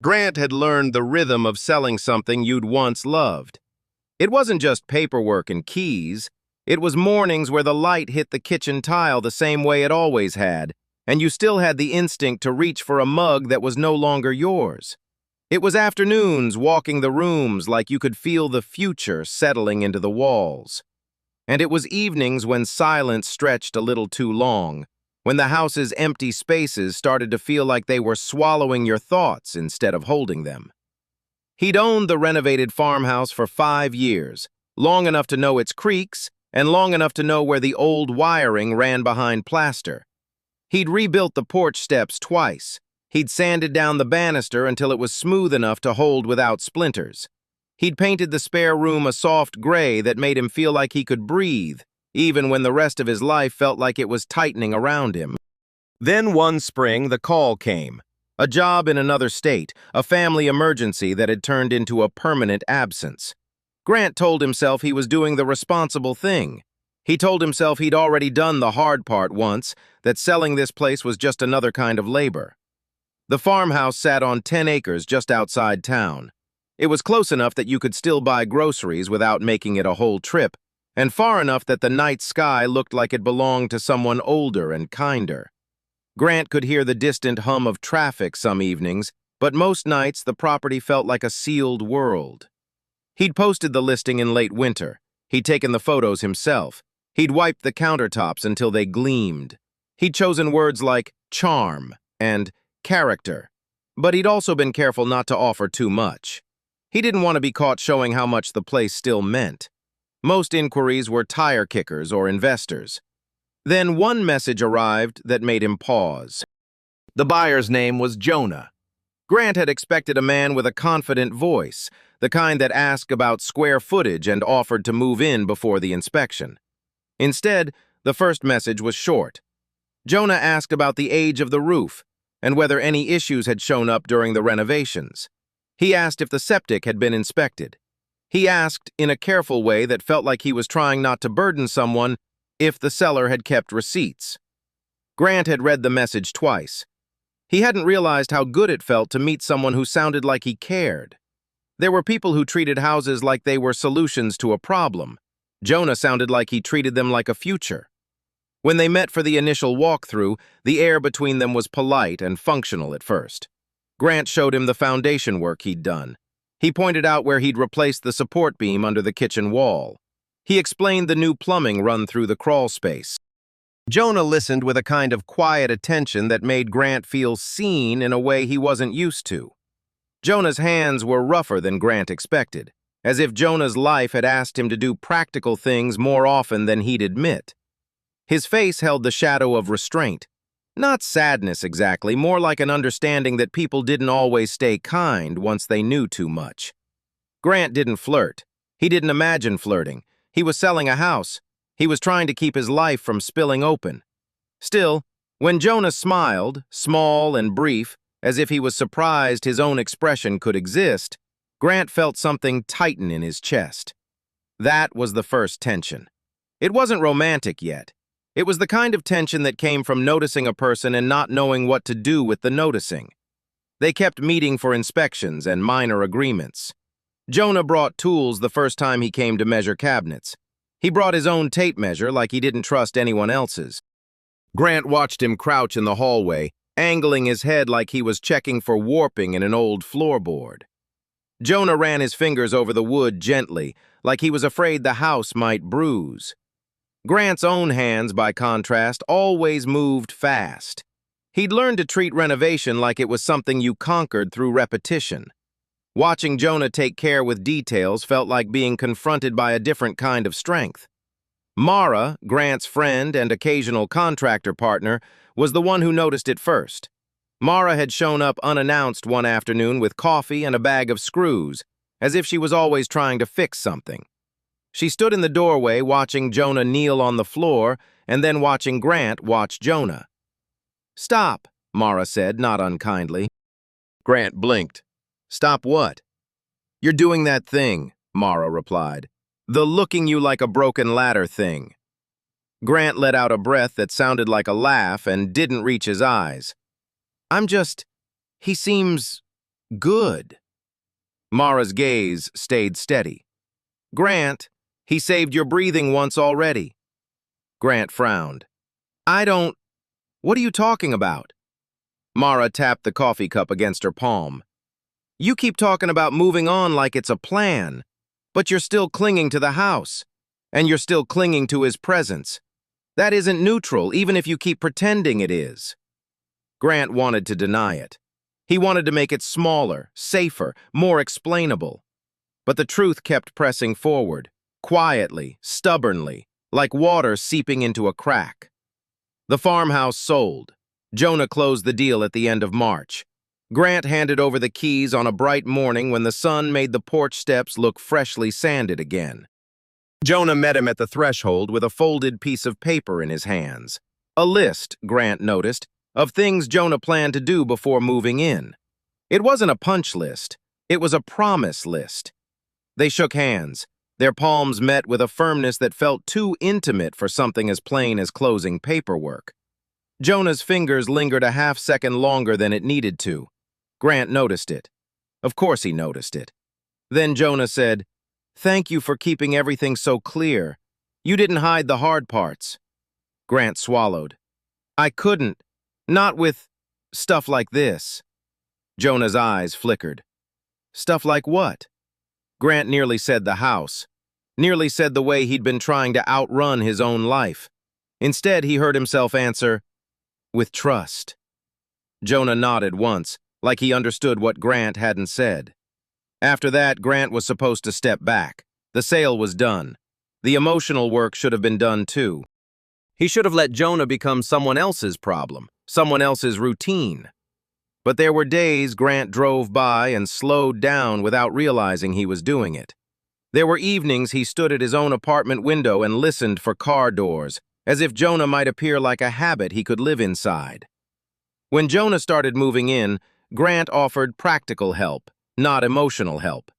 Grant had learned the rhythm of selling something you'd once loved. It wasn't just paperwork and keys. It was mornings where the light hit the kitchen tile the same way it always had, and you still had the instinct to reach for a mug that was no longer yours. It was afternoons walking the rooms like you could feel the future settling into the walls. And it was evenings when silence stretched a little too long, when the house's empty spaces started to feel like they were swallowing your thoughts instead of holding them. He'd owned the renovated farmhouse for 5 years, long enough to know its creaks and long enough to know where the old wiring ran behind plaster. He'd rebuilt the porch steps twice. He'd sanded down the banister until it was smooth enough to hold without splinters. He'd painted the spare room a soft gray that made him feel like he could breathe, even when the rest of his life felt like it was tightening around him. Then one spring, the call came. A job in another state, a family emergency that had turned into a permanent absence. Grant told himself he was doing the responsible thing. He told himself he'd already done the hard part once, that selling this place was just another kind of labor. The farmhouse sat on 10 acres just outside town. It was close enough that you could still buy groceries without making it a whole trip, and far enough that the night sky looked like it belonged to someone older and kinder. Grant could hear the distant hum of traffic some evenings, but most nights the property felt like a sealed world. He'd posted the listing in late winter. He'd taken the photos himself. He'd wiped the countertops until they gleamed. He'd chosen words like charm and character, but he'd also been careful not to offer too much. He didn't want to be caught showing how much the place still meant. Most inquiries were tire kickers or investors. Then one message arrived that made him pause. The buyer's name was Jonah. Grant had expected a man with a confident voice, the kind that asked about square footage and offered to move in before the inspection. Instead, the first message was short. Jonah asked about the age of the roof and whether any issues had shown up during the renovations. He asked if the septic had been inspected. He asked, in a careful way that felt like he was trying not to burden someone, if the seller had kept receipts. Grant had read the message twice. He hadn't realized how good it felt to meet someone who sounded like he cared. There were people who treated houses like they were solutions to a problem. Jonah sounded like he treated them like a future. When they met for the initial walkthrough, the air between them was polite and functional at first. Grant showed him the foundation work he'd done. He pointed out where he'd replaced the support beam under the kitchen wall. He explained the new plumbing run through the crawl space. Jonah listened with a kind of quiet attention that made Grant feel seen in a way he wasn't used to. Jonah's hands were rougher than Grant expected, as if Jonah's life had asked him to do practical things more often than he'd admit. His face held the shadow of restraint. Not sadness exactly, more like an understanding that people didn't always stay kind once they knew too much. Grant didn't flirt. He didn't imagine flirting. He was selling a house. He was trying to keep his life from spilling open. Still, when Jonah smiled, small and brief, as if he was surprised his own expression could exist, Grant felt something tighten in his chest. That was the first tension. It wasn't romantic yet. It was the kind of tension that came from noticing a person and not knowing what to do with the noticing. They kept meeting for inspections and minor agreements. Jonah brought tools the first time he came to measure cabinets. He brought his own tape measure like he didn't trust anyone else's. Grant watched him crouch in the hallway, angling his head like he was checking for warping in an old floorboard. Jonah ran his fingers over the wood gently, like he was afraid the house might bruise. Grant's own hands, by contrast, always moved fast. He'd learned to treat renovation like it was something you conquered through repetition. Watching Jonah take care with details felt like being confronted by a different kind of strength. Mara, Grant's friend and occasional contractor partner, was the one who noticed it first. Mara had shown up unannounced one afternoon with coffee and a bag of screws, as if she was always trying to fix something. She stood in the doorway watching Jonah kneel on the floor and then watching Grant watch Jonah. "Stop," Mara said, not unkindly. Grant blinked. "Stop what?" "You're doing that thing," Mara replied. "The looking you like a broken ladder thing." Grant let out a breath that sounded like a laugh and didn't reach his eyes. He seems Good. Mara's gaze stayed steady. Grant, he saved your breathing once already. Grant frowned. I don't... What are you talking about? Mara tapped the coffee cup against her palm. You keep talking about moving on like it's a plan, but you're still clinging to the house, and you're still clinging to his presence. That isn't neutral, even if you keep pretending it is. Grant wanted to deny it. He wanted to make it smaller, safer, more explainable. But the truth kept pressing forward, quietly, stubbornly, like water seeping into a crack. The farmhouse sold. Jonah closed the deal at the end of March. Grant handed over the keys on a bright morning when the sun made the porch steps look freshly sanded again. Jonah met him at the threshold with a folded piece of paper in his hands. A list, Grant noticed, of things Jonah planned to do before moving in. It wasn't a punch list. It was a promise list. They shook hands. Their palms met with a firmness that felt too intimate for something as plain as closing paperwork. Jonah's fingers lingered a half-second longer than it needed to. Grant noticed it. Of course he noticed it. Then Jonah said, "Thank you for keeping everything so clear. You didn't hide the hard parts." Grant swallowed. "I couldn't. Not with stuff like this." Jonah's eyes flickered. Stuff like what? Grant nearly said the house. Nearly said the way he'd been trying to outrun his own life. Instead, he heard himself answer, "With trust." Jonah nodded once, like he understood what Grant hadn't said. After that, Grant was supposed to step back. The sale was done. The emotional work should have been done too. He should have let Jonah become someone else's problem, someone else's routine. But there were days Grant drove by and slowed down without realizing he was doing it. There were evenings he stood at his own apartment window and listened for car doors, as if Jonah might appear like a habit he could live inside. When Jonah started moving in, Grant offered practical help, not emotional help.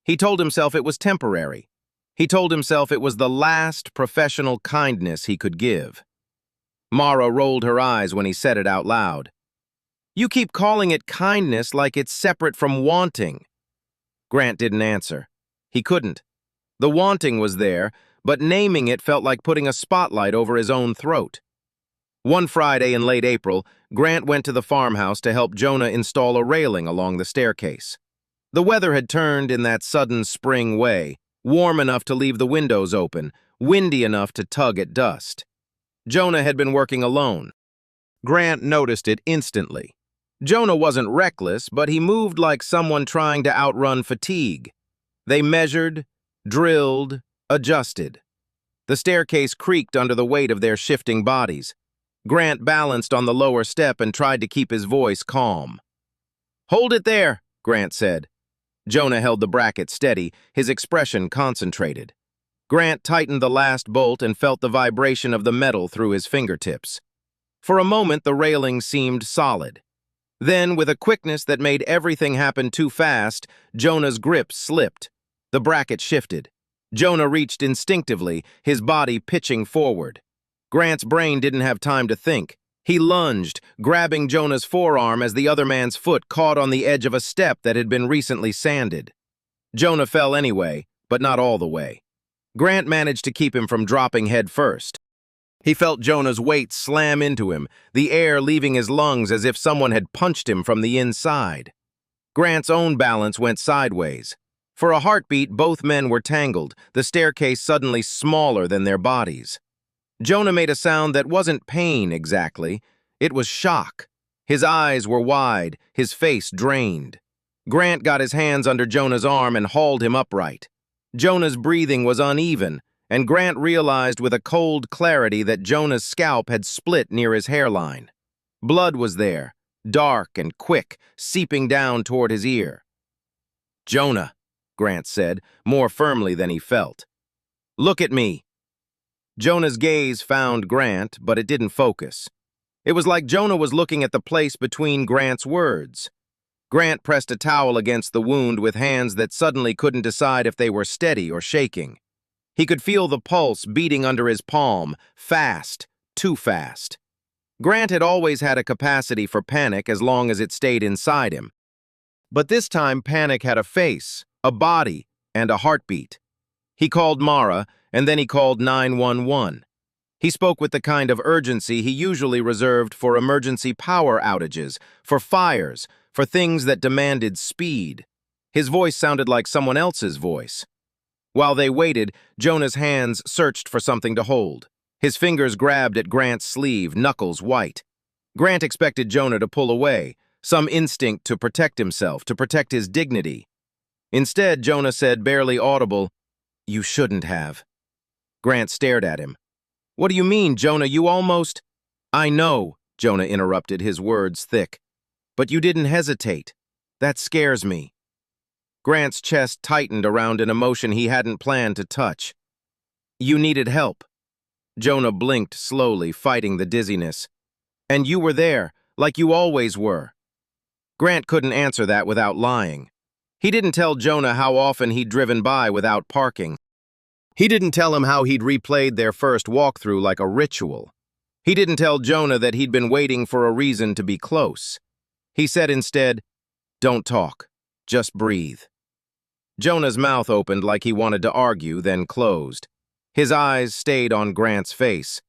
He told himself it was temporary. He told himself it was the last professional kindness he could give. Mara rolled her eyes when he said it out loud. You keep calling it kindness like it's separate from wanting. Grant didn't answer. He couldn't. The wanting was there, but naming it felt like putting a spotlight over his own throat. One Friday in late April, Grant went to the farmhouse to help Jonah install a railing along the staircase. The weather had turned in that sudden spring way, warm enough to leave the windows open, windy enough to tug at dust. Jonah had been working alone. Grant noticed it instantly. Jonah wasn't reckless, but he moved like someone trying to outrun fatigue. They measured, drilled, adjusted. The staircase creaked under the weight of their shifting bodies. Grant balanced on the lower step and tried to keep his voice calm. "Hold it there," Grant said. Jonah held the bracket steady, his expression concentrated. Grant tightened the last bolt and felt the vibration of the metal through his fingertips. For a moment, the railing seemed solid. Then, with a quickness that made everything happen too fast, Jonah's grip slipped. The bracket shifted. Jonah reached instinctively, his body pitching forward. Grant's brain didn't have time to think. He lunged, grabbing Jonah's forearm as the other man's foot caught on the edge of a step that had been recently sanded. Jonah fell anyway, but not all the way. Grant managed to keep him from dropping head first. He felt Jonah's weight slam into him, the air leaving his lungs as if someone had punched him from the inside. Grant's own balance went sideways. For a heartbeat, both men were tangled, the staircase suddenly smaller than their bodies. Jonah made a sound that wasn't pain exactly. It was shock. His eyes were wide, his face drained. Grant got his hands under Jonah's arm and hauled him upright. Jonah's breathing was uneven, and Grant realized with a cold clarity that Jonah's scalp had split near his hairline. Blood was there, dark and quick, seeping down toward his ear. "Jonah," Grant said, more firmly than he felt. "Look at me." Jonah's gaze found Grant, but it didn't focus. It was like Jonah was looking at the place between Grant's words. Grant pressed a towel against the wound with hands that suddenly couldn't decide if they were steady or shaking. He could feel the pulse beating under his palm, fast, too fast. Grant had always had a capacity for panic as long as it stayed inside him. But this time, panic had a face, a body, and a heartbeat. He called Mara, and then he called 911. He spoke with the kind of urgency he usually reserved for emergency power outages, for fires, for things that demanded speed. His voice sounded like someone else's voice. While they waited, Jonah's hands searched for something to hold. His fingers grabbed at Grant's sleeve, knuckles white. Grant expected Jonah to pull away, some instinct to protect himself, to protect his dignity. Instead, Jonah said, barely audible, "You shouldn't have." Grant stared at him. "What do you mean, Jonah? You almost—" "I know," Jonah interrupted, his words thick. "But you didn't hesitate. That scares me." Grant's chest tightened around an emotion he hadn't planned to touch. "You needed help." Jonah blinked slowly, fighting the dizziness. "And you were there, like you always were." Grant couldn't answer that without lying. He didn't tell Jonah how often he'd driven by without parking. He didn't tell him how he'd replayed their first walkthrough like a ritual. He didn't tell Jonah that he'd been waiting for a reason to be close. He said instead, "Don't talk, just breathe." Jonah's mouth opened like he wanted to argue, then closed. His eyes stayed on Grant's face.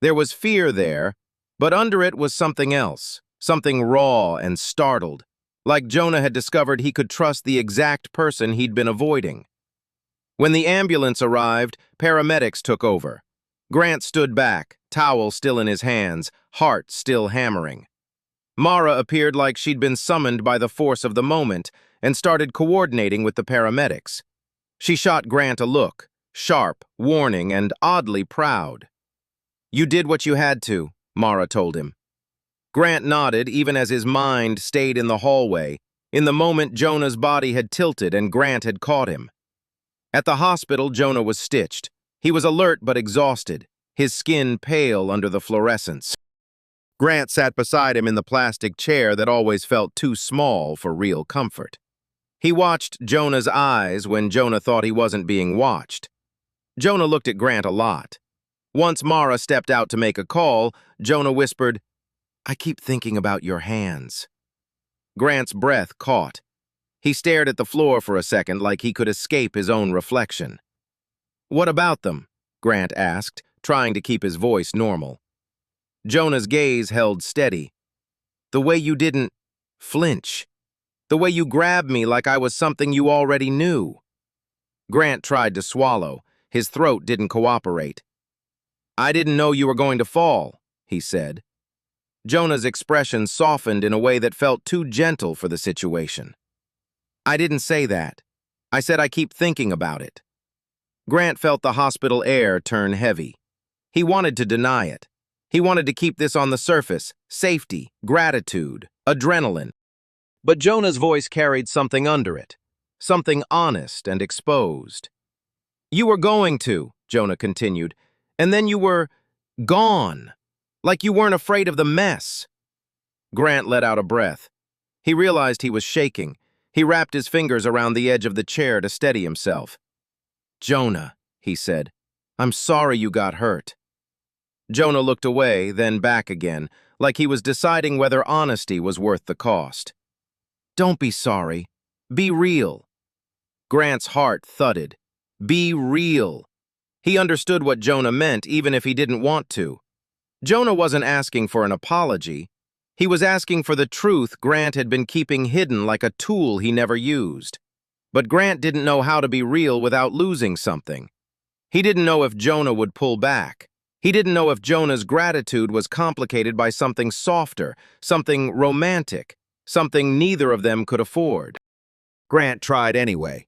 There was fear there, but under it was something else, something raw and startled, like Jonah had discovered he could trust the exact person he'd been avoiding. When the ambulance arrived, paramedics took over. Grant stood back, towel still in his hands, heart still hammering. Mara appeared like she'd been summoned by the force of the moment and started coordinating with the paramedics. She shot Grant a look, sharp, warning, and oddly proud. "You did what you had to," Mara told him. Grant nodded even as his mind stayed in the hallway. In the moment, Jonah's body had tilted and Grant had caught him. At the hospital, Jonah was stitched. He was alert but exhausted, his skin pale under the fluorescence. Grant sat beside him in the plastic chair that always felt too small for real comfort. He watched Jonah's eyes when Jonah thought he wasn't being watched. Jonah looked at Grant a lot. Once Mara stepped out to make a call, Jonah whispered, "I keep thinking about your hands." Grant's breath caught. He stared at the floor for a second like he could escape his own reflection. "What about them?" Grant asked, trying to keep his voice normal. Jonah's gaze held steady. "The way you didn't flinch. The way you grabbed me like I was something you already knew." Grant tried to swallow. His throat didn't cooperate. "I didn't know you were going to fall," he said. Jonah's expression softened in a way that felt too gentle for the situation. "I didn't say that. I said I keep thinking about it." Grant felt the hospital air turn heavy. He wanted to deny it. He wanted to keep this on the surface, safety, gratitude, adrenaline. But Jonah's voice carried something under it, something honest and exposed. "You were going to," Jonah continued, "and then you were gone, like you weren't afraid of the mess." Grant let out a breath. He realized he was shaking. He wrapped his fingers around the edge of the chair to steady himself. "Jonah," he said, "I'm sorry you got hurt." Jonah looked away, then back again, like he was deciding whether honesty was worth the cost. "Don't be sorry. Be real." Grant's heart thudded. Be real. He understood what Jonah meant, even if he didn't want to. Jonah wasn't asking for an apology. He was asking for the truth Grant had been keeping hidden like a tool he never used. But Grant didn't know how to be real without losing something. He didn't know if Jonah would pull back. He didn't know if Jonah's gratitude was complicated by something softer, something romantic, something neither of them could afford. Grant tried anyway.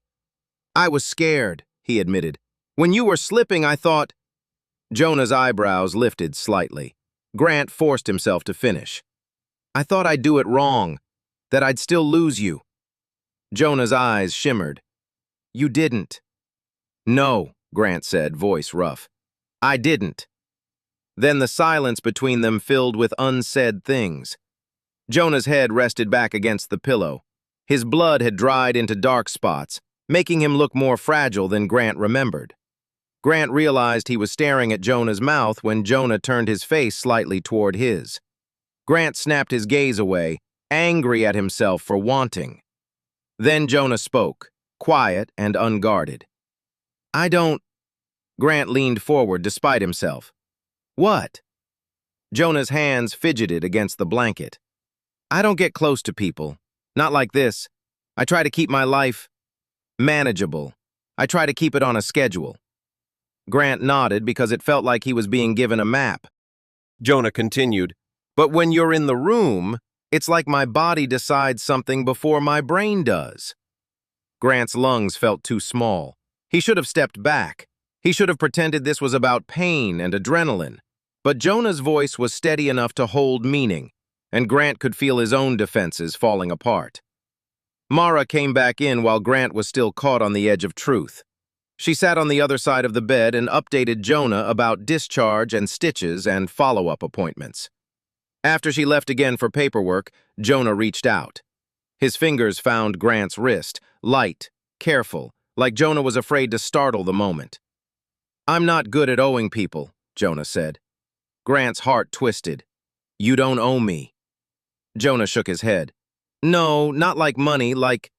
"I was scared," he admitted. "When you were slipping, I thought—" Jonah's eyebrows lifted slightly. Grant forced himself to finish. "I thought I'd do it wrong, that I'd still lose you." Jonah's eyes shimmered. "You didn't." "No," Grant said, voice rough. "I didn't." Then the silence between them filled with unsaid things. Jonah's head rested back against the pillow. His blood had dried into dark spots, making him look more fragile than Grant remembered. Grant realized he was staring at Jonah's mouth when Jonah turned his face slightly toward his. Grant snapped his gaze away, angry at himself for wanting. Then Jonah spoke, quiet and unguarded. I don't... Grant leaned forward despite himself. What? Jonah's hands fidgeted against the blanket. I don't get close to people. Not like this. I try to keep my life manageable. I try to keep it on a schedule. Grant nodded because it felt like he was being given a map. Jonah continued, but when you're in the room, it's like my body decides something before my brain does. Grant's lungs felt too small. He should have stepped back. He should have pretended this was about pain and adrenaline. But Jonah's voice was steady enough to hold meaning, and Grant could feel his own defenses falling apart. Mara came back in while Grant was still caught on the edge of truth. She sat on the other side of the bed and updated Jonah about discharge and stitches and follow-up appointments. After she left again for paperwork, Jonah reached out. His fingers found Grant's wrist, light, careful, like Jonah was afraid to startle the moment. I'm not good at owing people, Jonah said. Grant's heart twisted. You don't owe me. Jonah shook his head. No, not like money, like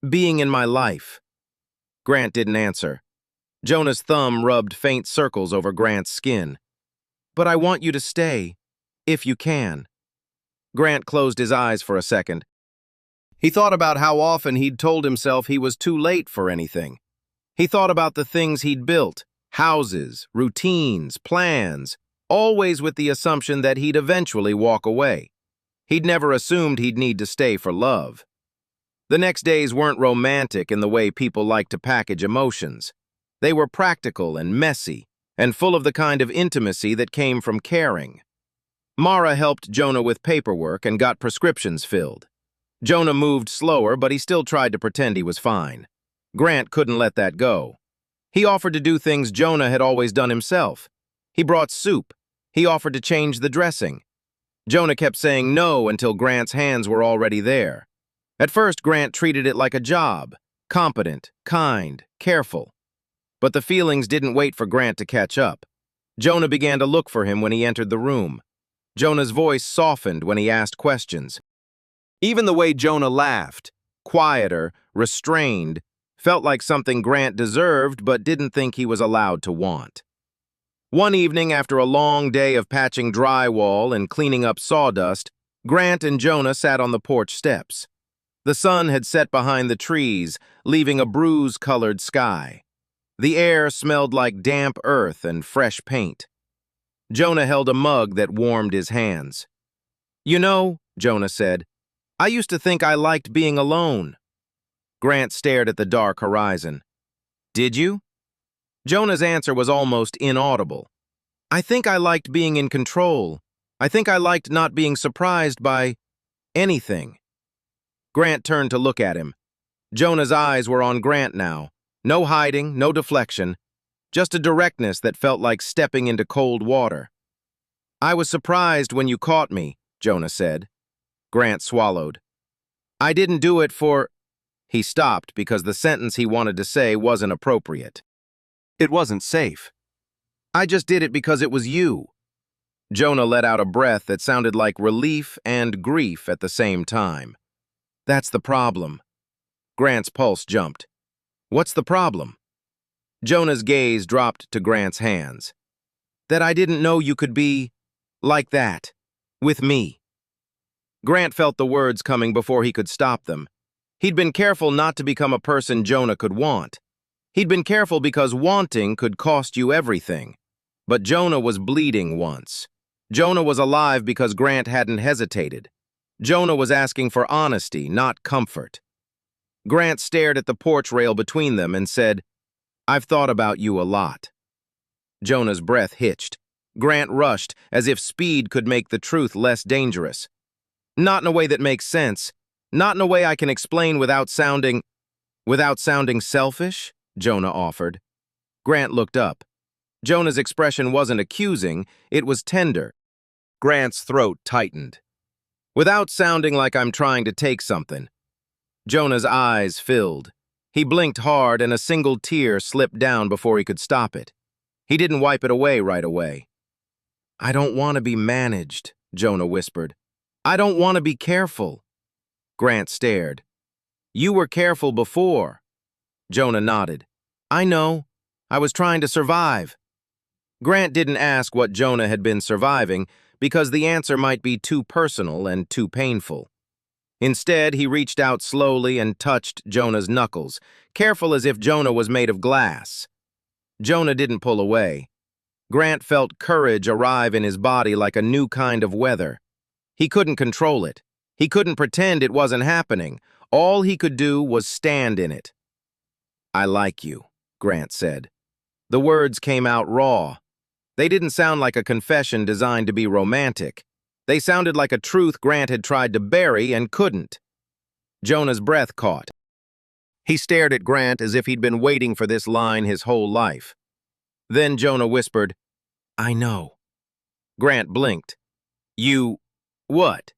being in my life. Grant didn't answer. Jonah's thumb rubbed faint circles over Grant's skin. But I want you to stay, if you can. Grant closed his eyes for a second. He thought about how often he'd told himself he was too late for anything. He thought about the things he'd built, houses, routines, plans, always with the assumption that he'd eventually walk away. He'd never assumed he'd need to stay for love. The next days weren't romantic in the way people like to package emotions. They were practical and messy, and full of the kind of intimacy that came from caring. Mara helped Jonah with paperwork and got prescriptions filled. Jonah moved slower, but he still tried to pretend he was fine. Grant couldn't let that go. He offered to do things Jonah had always done himself. He brought soup. He offered to change the dressing. Jonah kept saying no until Grant's hands were already there. At first, Grant treated it like a job, competent, kind, careful. But the feelings didn't wait for Grant to catch up. Jonah began to look for him when he entered the room. Jonah's voice softened when he asked questions. Even the way Jonah laughed, quieter, restrained, felt like something Grant deserved but didn't think he was allowed to want. One evening, after a long day of patching drywall and cleaning up sawdust, Grant and Jonah sat on the porch steps. The sun had set behind the trees, leaving a bruise-colored sky. The air smelled like damp earth and fresh paint. Jonah held a mug that warmed his hands. You know, Jonah said, I used to think I liked being alone. Grant stared at the dark horizon. Did you? Jonah's answer was almost inaudible. I think I liked being in control. I think I liked not being surprised by anything. Grant turned to look at him. Jonah's eyes were on Grant now. No hiding, no deflection. Just a directness that felt like stepping into cold water. I was surprised when you caught me, Jonah said. Grant swallowed. I didn't do it for... He stopped because the sentence he wanted to say wasn't appropriate. It wasn't safe. I just did it because it was you. Jonah let out a breath that sounded like relief and grief at the same time. That's the problem. Grant's pulse jumped. What's the problem? Jonah's gaze dropped to Grant's hands. That I didn't know you could be like that, with me. Grant felt the words coming before he could stop them. He'd been careful not to become a person Jonah could want. He'd been careful because wanting could cost you everything. But Jonah was bleeding once. Jonah was alive because Grant hadn't hesitated. Jonah was asking for honesty, not comfort. Grant stared at the porch rail between them and said, I've thought about you a lot. Jonah's breath hitched. Grant rushed, as if speed could make the truth less dangerous. Not in a way that makes sense. Not in a way I can explain without sounding selfish, Jonah offered. Grant looked up. Jonah's expression wasn't accusing, it was tender. Grant's throat tightened. Without sounding like I'm trying to take something. Jonah's eyes filled. He blinked hard and a single tear slipped down before he could stop it. He didn't wipe it away right away. I don't want to be managed, Jonah whispered. I don't want to be careful. Grant stared. You were careful before. Jonah nodded. I know. I was trying to survive. Grant didn't ask what Jonah had been surviving because the answer might be too personal and too painful. Instead, he reached out slowly and touched Jonah's knuckles, careful as if Jonah was made of glass. Jonah didn't pull away. Grant felt courage arrive in his body like a new kind of weather. He couldn't control it. He couldn't pretend it wasn't happening. All he could do was stand in it. I like you, Grant said. The words came out raw. They didn't sound like a confession designed to be romantic. They sounded like a truth Grant had tried to bury and couldn't. Jonah's breath caught. He stared at Grant as if he'd been waiting for this line his whole life. Then Jonah whispered, I know. Grant blinked. You... what?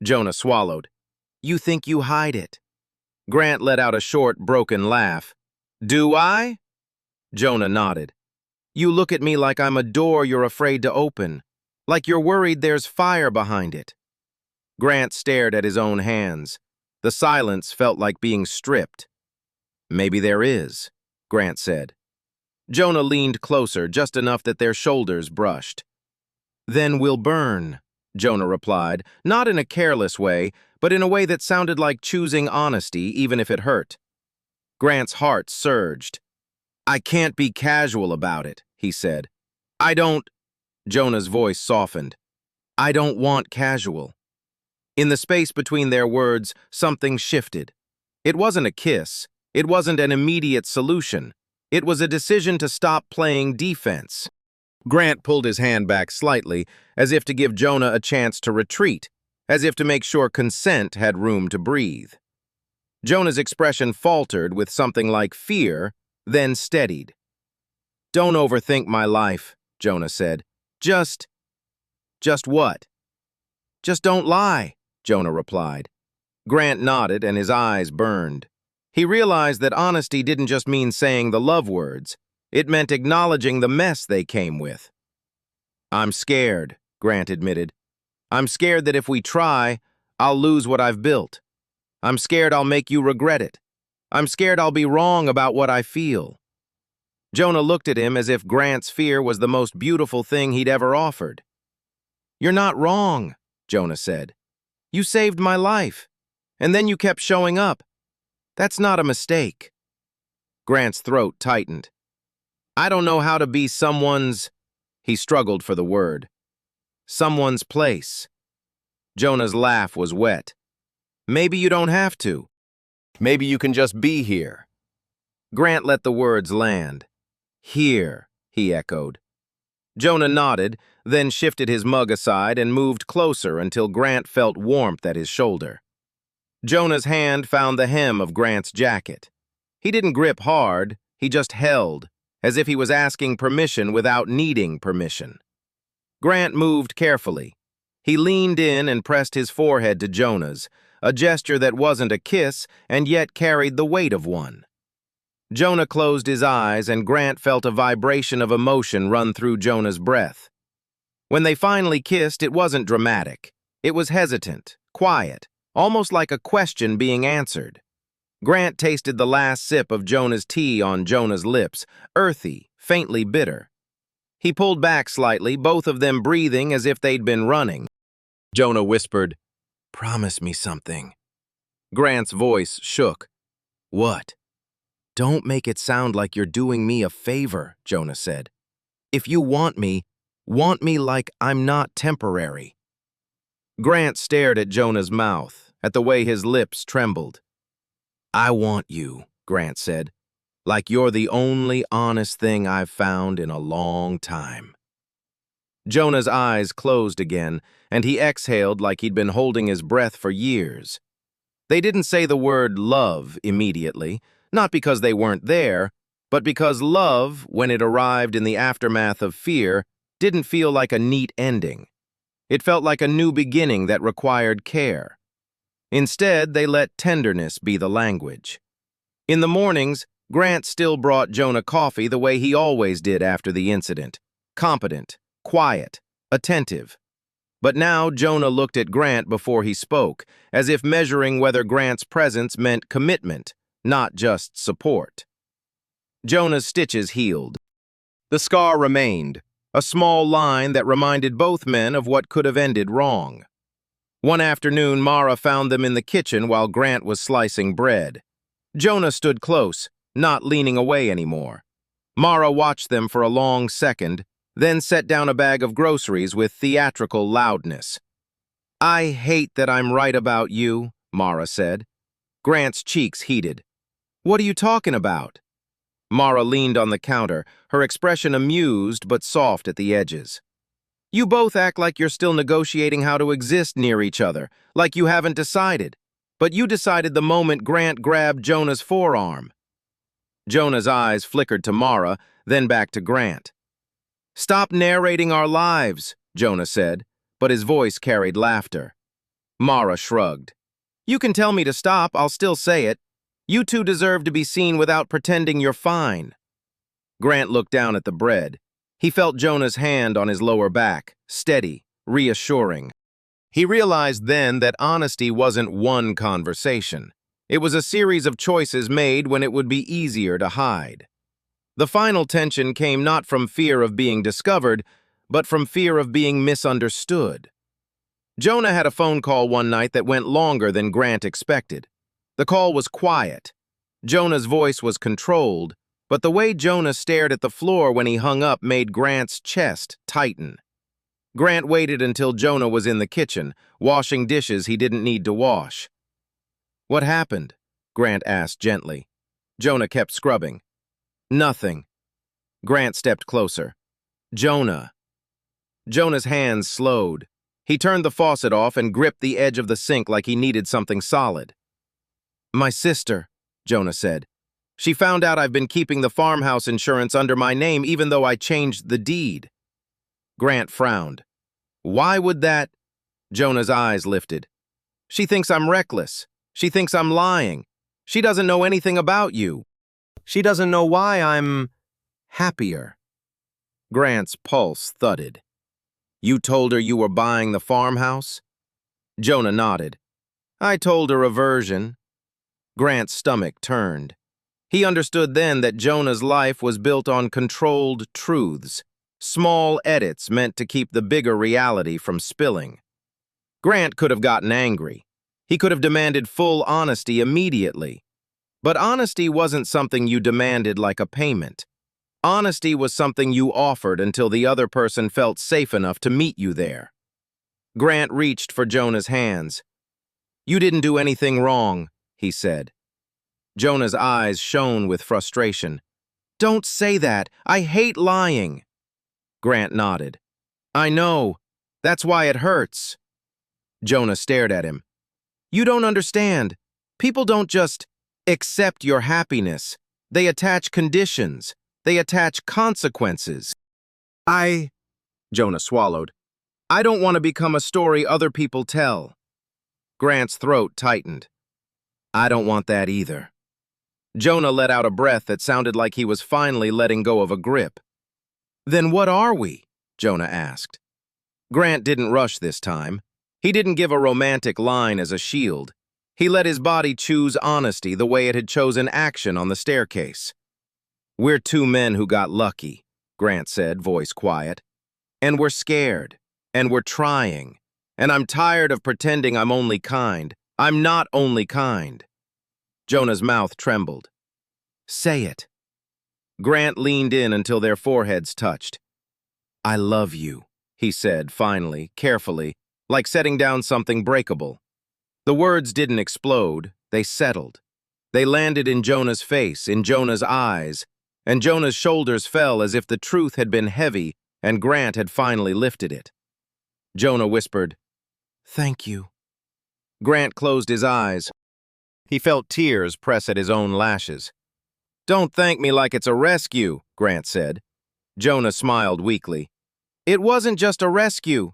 Jonah swallowed. You think you hide it. Grant let out a short, broken laugh. Do I? Jonah nodded. You look at me like I'm a door you're afraid to open, like you're worried there's fire behind it. Grant stared at his own hands. The silence felt like being stripped. Maybe there is, Grant said. Jonah leaned closer, just enough that their shoulders brushed. Then we'll burn, Jonah replied, not in a careless way, but in a way that sounded like choosing honesty, even if it hurt. Grant's heart surged. I can't be casual about it, he said. I don't... Jonah's voice softened. I don't want casual. In the space between their words, something shifted. It wasn't a kiss. It wasn't an immediate solution. It was a decision to stop playing defense. Grant pulled his hand back slightly, as if to give Jonah a chance to retreat, as if to make sure consent had room to breathe. Jonah's expression faltered with something like fear, then steadied. Don't overthink my life, Jonah said. Just what? Just don't lie, Jonah replied. Grant nodded and his eyes burned. He realized that honesty didn't just mean saying the love words. It meant acknowledging the mess they came with. I'm scared, Grant admitted. I'm scared that if we try, I'll lose what I've built. I'm scared I'll make you regret it. I'm scared I'll be wrong about what I feel. Jonah looked at him as if Grant's fear was the most beautiful thing he'd ever offered. You're not wrong, Jonah said. You saved my life, and then you kept showing up. That's not a mistake. Grant's throat tightened. I don't know how to be someone's... He struggled for the word. Someone's place. Jonah's laugh was wet. Maybe you don't have to. Maybe you can just be here. Grant let the words land. Here, he echoed. Jonah nodded, then shifted his mug aside and moved closer until Grant felt warmth at his shoulder. Jonah's hand found the hem of Grant's jacket. He didn't grip hard, he just held, as if he was asking permission without needing permission. Grant moved carefully. He leaned in and pressed his forehead to Jonah's, a gesture that wasn't a kiss and yet carried the weight of one. Jonah closed his eyes and Grant felt a vibration of emotion run through Jonah's breath. When they finally kissed, it wasn't dramatic. It was hesitant, quiet, almost like a question being answered. Grant tasted the last sip of Jonah's tea on Jonah's lips, earthy, faintly bitter. He pulled back slightly, both of them breathing as if they'd been running. Jonah whispered, Promise me something. Grant's voice shook. What? Don't make it sound like you're doing me a favor, Jonah said. If you want me like I'm not temporary. Grant stared at Jonah's mouth, at the way his lips trembled. I want you, Grant said, like you're the only honest thing I've found in a long time. Jonah's eyes closed again, and he exhaled like he'd been holding his breath for years. They didn't say the word love immediately, not because they weren't there, but because love, when it arrived in the aftermath of fear, didn't feel like a neat ending. It felt like a new beginning that required care. Instead, they let tenderness be the language. In the mornings, Grant still brought Jonah coffee the way he always did after the incident. Competent, quiet, attentive. But now Jonah looked at Grant before he spoke, as if measuring whether Grant's presence meant commitment, not just support. Jonah's stitches healed. The scar remained, a small line that reminded both men of what could have ended wrong. One afternoon, Mara found them in the kitchen while Grant was slicing bread. Jonah stood close, not leaning away anymore. Mara watched them for a long second, then set down a bag of groceries with theatrical loudness. "I hate that I'm right about you," Mara said. Grant's cheeks heated. "What are you talking about?" Mara leaned on the counter, her expression amused but soft at the edges. "You both act like you're still negotiating how to exist near each other, like you haven't decided. But you decided the moment Grant grabbed Jonah's forearm." Jonah's eyes flickered to Mara, then back to Grant. "Stop narrating our lives," Jonah said, but his voice carried laughter. Mara shrugged. "You can tell me to stop, I'll still say it. You two deserve to be seen without pretending you're fine." Grant looked down at the bread. He felt Jonah's hand on his lower back, steady, reassuring. He realized then that honesty wasn't one conversation. It was a series of choices made when it would be easier to hide. The final tension came not from fear of being discovered, but from fear of being misunderstood. Jonah had a phone call one night that went longer than Grant expected. The call was quiet. Jonah's voice was controlled, but the way Jonah stared at the floor when he hung up made Grant's chest tighten. Grant waited until Jonah was in the kitchen, washing dishes he didn't need to wash. "What happened?" Grant asked gently. Jonah kept scrubbing. "Nothing." Grant stepped closer. "Jonah." Jonah's hands slowed. He turned the faucet off and gripped the edge of the sink like he needed something solid. "My sister," Jonah said. "She found out I've been keeping the farmhouse insurance under my name even though I changed the deed." Grant frowned. "Why would that?" Jonah's eyes lifted. "She thinks I'm reckless. She thinks I'm lying. She doesn't know anything about you. She doesn't know why I'm happier." Grant's pulse thudded. "You told her you were buying the farmhouse?" Jonah nodded. "I told her a version." Grant's stomach turned. He understood then that Jonah's life was built on controlled truths, small edits meant to keep the bigger reality from spilling. Grant could have gotten angry. He could have demanded full honesty immediately. But honesty wasn't something you demanded like a payment. Honesty was something you offered until the other person felt safe enough to meet you there. Grant reached for Jonah's hands. "You didn't do anything wrong," he said. Jonah's eyes shone with frustration. "Don't say that. I hate lying." Grant nodded. "I know. That's why it hurts." Jonah stared at him. "You don't understand. People don't just accept your happiness. They attach conditions. They attach consequences." Jonah swallowed. "I don't want to become a story other people tell." Grant's throat tightened. "I don't want that either." Jonah let out a breath that sounded like he was finally letting go of a grip. "Then what are we?" Jonah asked. Grant didn't rush this time. He didn't give a romantic line as a shield. He let his body choose honesty the way it had chosen action on the staircase. "We're two men who got lucky," Grant said, voice quiet. "And we're scared. And we're trying. And I'm tired of pretending I'm only kind. I'm not only kind." Jonah's mouth trembled. "Say it." Grant leaned in until their foreheads touched. "I love you," he said finally, carefully, like setting down something breakable. The words didn't explode, they settled. They landed in Jonah's face, in Jonah's eyes, and Jonah's shoulders fell as if the truth had been heavy and Grant had finally lifted it. Jonah whispered, "Thank you." Grant closed his eyes. He felt tears press at his own lashes. "Don't thank me like it's a rescue," Grant said. Jonah smiled weakly. "It wasn't just a rescue."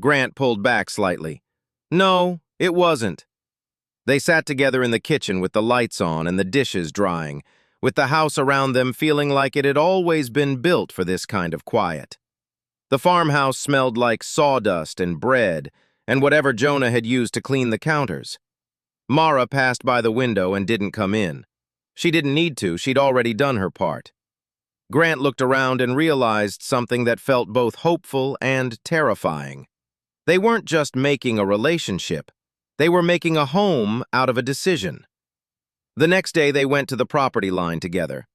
Grant pulled back slightly. "No, it wasn't." They sat together in the kitchen with the lights on and the dishes drying, with the house around them feeling like it had always been built for this kind of quiet. The farmhouse smelled like sawdust and bread, and whatever Jonah had used to clean the counters. Mara passed by the window and didn't come in. She didn't need to, she'd already done her part. Grant looked around and realized something that felt both hopeful and terrifying. They weren't just making a relationship, they were making a home out of a decision. The next day they went to the property line together.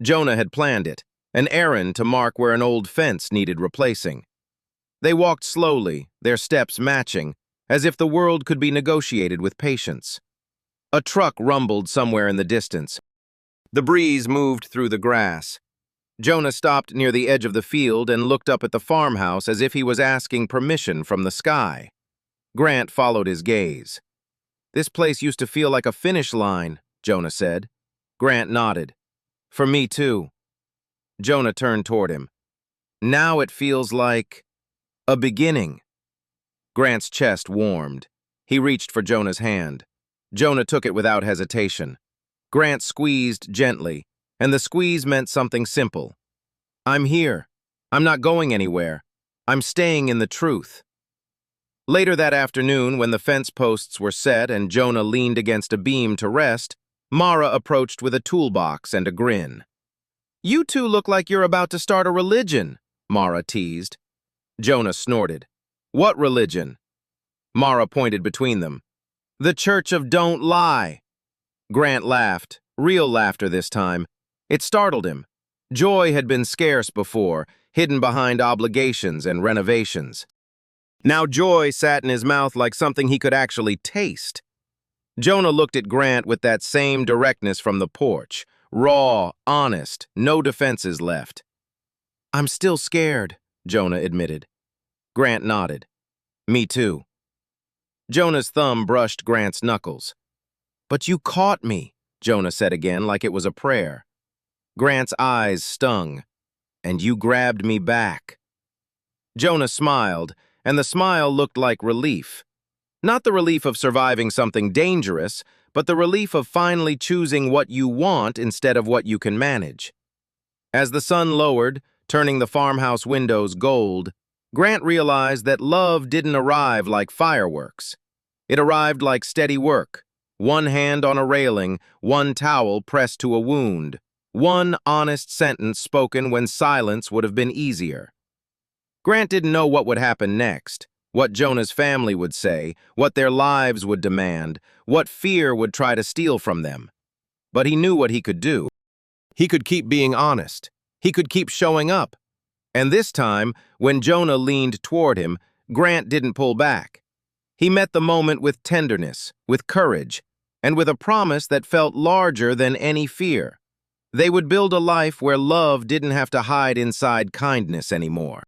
Jonah had planned it, an errand to mark where an old fence needed replacing. They walked slowly, their steps matching, as if the world could be negotiated with patience. A truck rumbled somewhere in the distance. The breeze moved through the grass. Jonah stopped near the edge of the field and looked up at the farmhouse as if he was asking permission from the sky. Grant followed his gaze. "This place used to feel like a finish line," Jonah said. Grant nodded. "For me too." Jonah turned toward him. "Now it feels like a beginning." Grant's chest warmed. He reached for Jonah's hand. Jonah took it without hesitation. Grant squeezed gently, and the squeeze meant something simple. "I'm here. I'm not going anywhere. I'm staying in the truth." Later that afternoon, when the fence posts were set and Jonah leaned against a beam to rest, Mara approached with a toolbox and a grin. "You two look like you're about to start a religion," Mara teased. Jonah snorted. "What religion?" Mara pointed between them. "The Church of Don't Lie." Grant laughed, real laughter this time. It startled him. Joy had been scarce before, hidden behind obligations and renovations. Now joy sat in his mouth like something he could actually taste. Jonah looked at Grant with that same directness from the porch. Raw, honest, no defenses left. "I'm still scared," Jonah admitted. Grant nodded. "Me too." Jonah's thumb brushed Grant's knuckles. "But you caught me," Jonah said again like it was a prayer. Grant's eyes stung. "And you grabbed me back." Jonah smiled, and the smile looked like relief. Not the relief of surviving something dangerous, but the relief of finally choosing what you want instead of what you can manage. As the sun lowered, turning the farmhouse windows gold, Grant realized that love didn't arrive like fireworks. It arrived like steady work. One hand on a railing, one towel pressed to a wound, one honest sentence spoken when silence would have been easier. Grant didn't know what would happen next, what Jonah's family would say, what their lives would demand, what fear would try to steal from them. But he knew what he could do. He could keep being honest. He could keep showing up. And this time, when Jonah leaned toward him, Grant didn't pull back. He met the moment with tenderness, with courage, and with a promise that felt larger than any fear. They would build a life where love didn't have to hide inside kindness anymore.